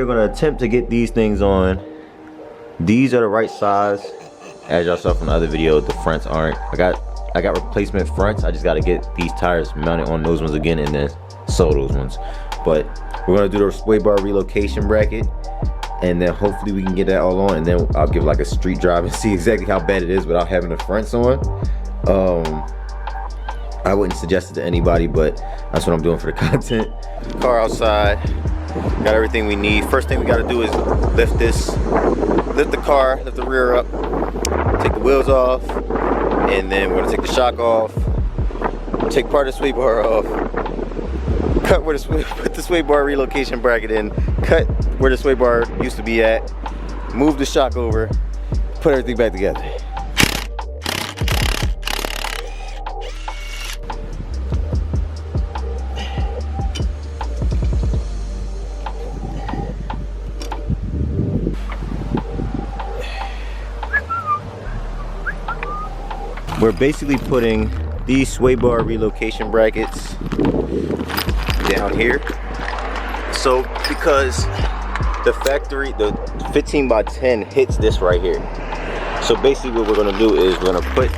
are gonna attempt to get these things on. These are the right size. As y'all saw from the other video, the fronts aren't. I got replacement fronts. I just gotta get these tires mounted on those ones again and then sew those ones. But we're gonna do the sway bar relocation bracket, and then hopefully we can get that all on, and then I'll give like a street drive and see exactly how bad it is without having the fronts on. I wouldn't suggest it to anybody, but that's what I'm doing for the content. Car outside, got everything we need. First thing we gotta do is lift the car, lift the rear up, take the wheels off, and then we're gonna take the shock off, take part of the sway bar off, cut where put the sway bar relocation bracket in, cut where the sway bar used to be at, move the shock over, put everything back together. We're basically putting these sway bar relocation brackets down here. So because the factory, the 15 by 10 hits this right here. So basically what we're gonna do is we're gonna put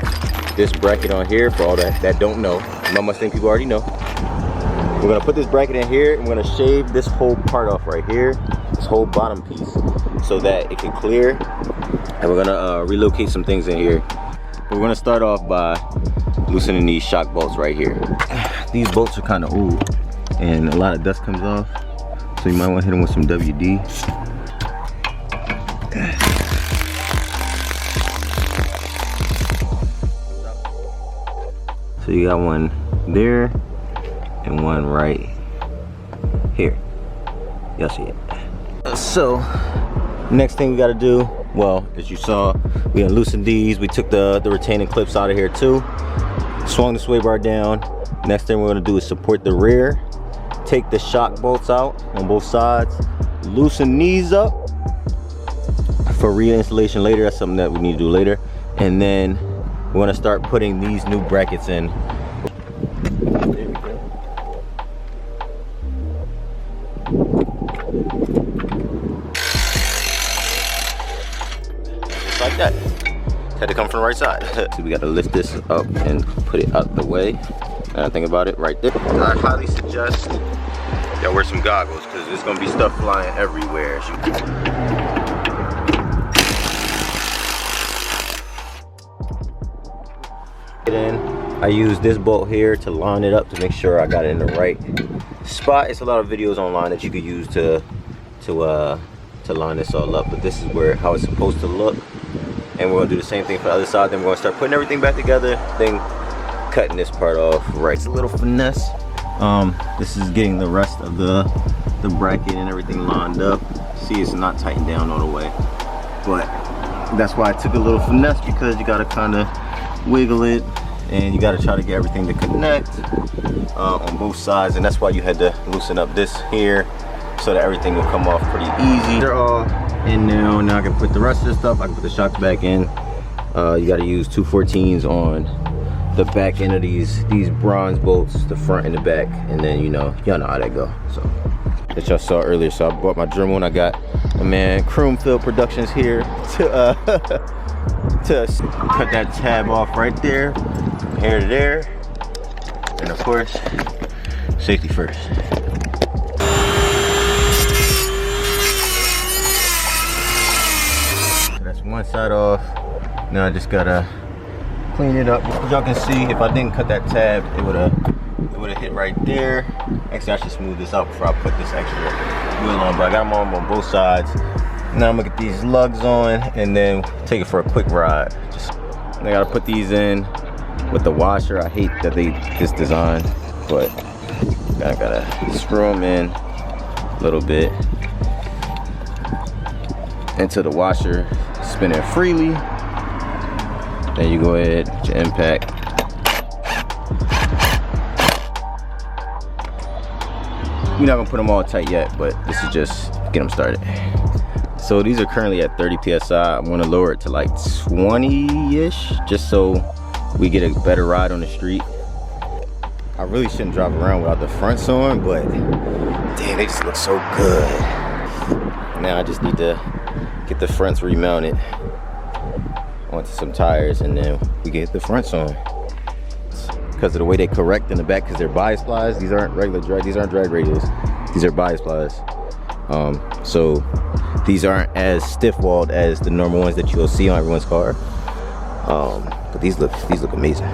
this bracket on here for all that don't know. My Mustang people already know. We're gonna put this bracket in here and we're gonna shave this whole part off right here, this whole bottom piece, so that it can clear. And we're gonna relocate some things in here. We're gonna start off by loosening these shock bolts right here. These bolts are kind of old and a lot of dust comes off, so you might want to hit them with some WD. So you got one there and one right here. Y'all see it. So next thing we got to do, well, as you saw, we gonna loosen these. We took the retaining clips out of here too. Swung the sway bar down. Next thing we're gonna do is support the rear. Take the shock bolts out on both sides. Loosen these up for reinstallation later. That's something that we need to do later. And then we're gonna start putting these new brackets in. There we go. Like that. Had to come from the right side. So we gotta lift this up and put it out the way. And I think about it right there. I highly suggest y'all wear some goggles because there's gonna be stuff flying everywhere. I use this bolt here to line it up to make sure I got it in the right spot. It's a lot of videos online that you could use to line this all up, but this is how it's supposed to look. And we're gonna do the same thing for the other side. Then we're gonna start putting everything back together, then cutting this part off. Right, it's a little finesse. This is getting the rest of the bracket and everything lined up. See, it's not tightened down all the way, but that's why I took a little finesse, because you gotta kind of wiggle it and you gotta try to get everything to connect on both sides. And that's why you had to loosen up this here, so that everything will come off pretty easy. They're all in now. Now I can put the rest of the stuff. I can put the shocks back in. You got to use 214s on the back end of these bronze bolts, the front and the back, and then y'all know how that go. So that y'all saw earlier. So I bought my German one. I got my man Croomfield Productions here to cut that tab off right there, from here to there, and of course safety first. One side off. Now I just gotta clean it up. As y'all can see, if I didn't cut that tab, it would have hit right there. Actually, I should smooth this out before I put this extra wheel on, but I got them on both sides. Now I'm gonna get these lugs on and then take it for a quick ride. I gotta put these in with the washer. I hate that this design, but I gotta screw them in a little bit into the washer, spin it freely. Then you go ahead with your impact. We're not gonna put them all tight yet, but this is just get them started. So these are currently at 30 PSI. I'm gonna lower it to like 20-ish, just so we get a better ride on the street. I really shouldn't drive around without the fronts on, but damn, they just look so good. Now I just need to get the fronts remounted onto some tires, and then we get the fronts on. Because of the way they correct in the back, because they're bias plies. These aren't regular drag, these aren't drag radials. These are bias plies. So these aren't as stiff walled as the normal ones that you'll see on everyone's car. But these look amazing.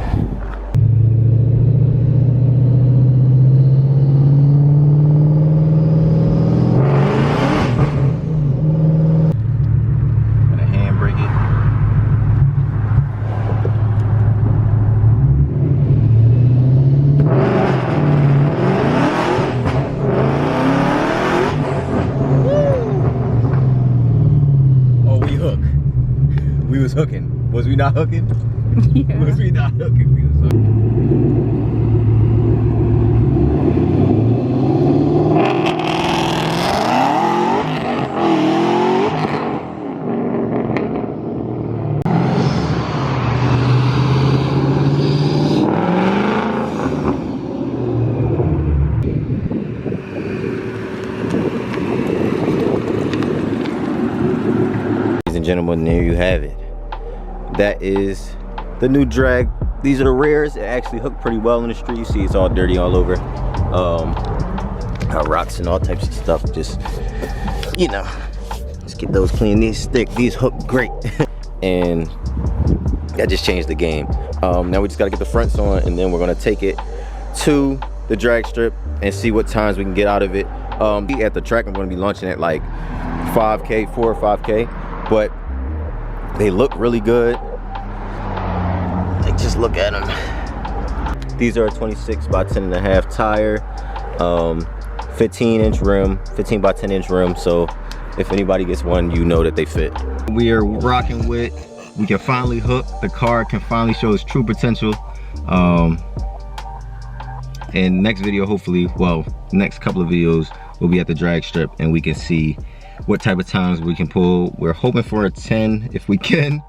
We was hooking. Was we not hooking? Yeah. Was we not hooking? We was hooking. Ladies and gentlemen, there you have it. That is the new drag. These are the rears. It actually hooked pretty well in the street. You see it's all dirty all over. Got rocks and all types of stuff. Just, you know, let's get those clean. These stick, these hook great. And that just changed the game. Now we just gotta get the fronts on, and then we're gonna take it to the drag strip and see what times we can get out of it. At the track, I'm gonna be launching at like 5K, 4 or 5K, but they look really good. Like, just look at them. These are a 26 by 10.5 tire, 15-inch rim, 15 by 10-inch rim. So if anybody gets one, you know that they fit. We are rocking with. We can finally hook. The car can finally show its true potential. And next video, hopefully, well, next couple of videos, we'll be at the drag strip and we can see what type of times we can pull. We're hoping for a 10 if we can,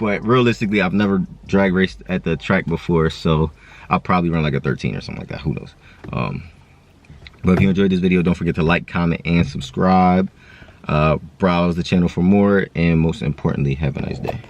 but realistically, I've never drag raced at the track before, so I'll probably run like a 13 or something like that, who knows. But if you enjoyed this video, don't forget to like, comment, and subscribe. Browse the channel for more, and most importantly, have a nice day.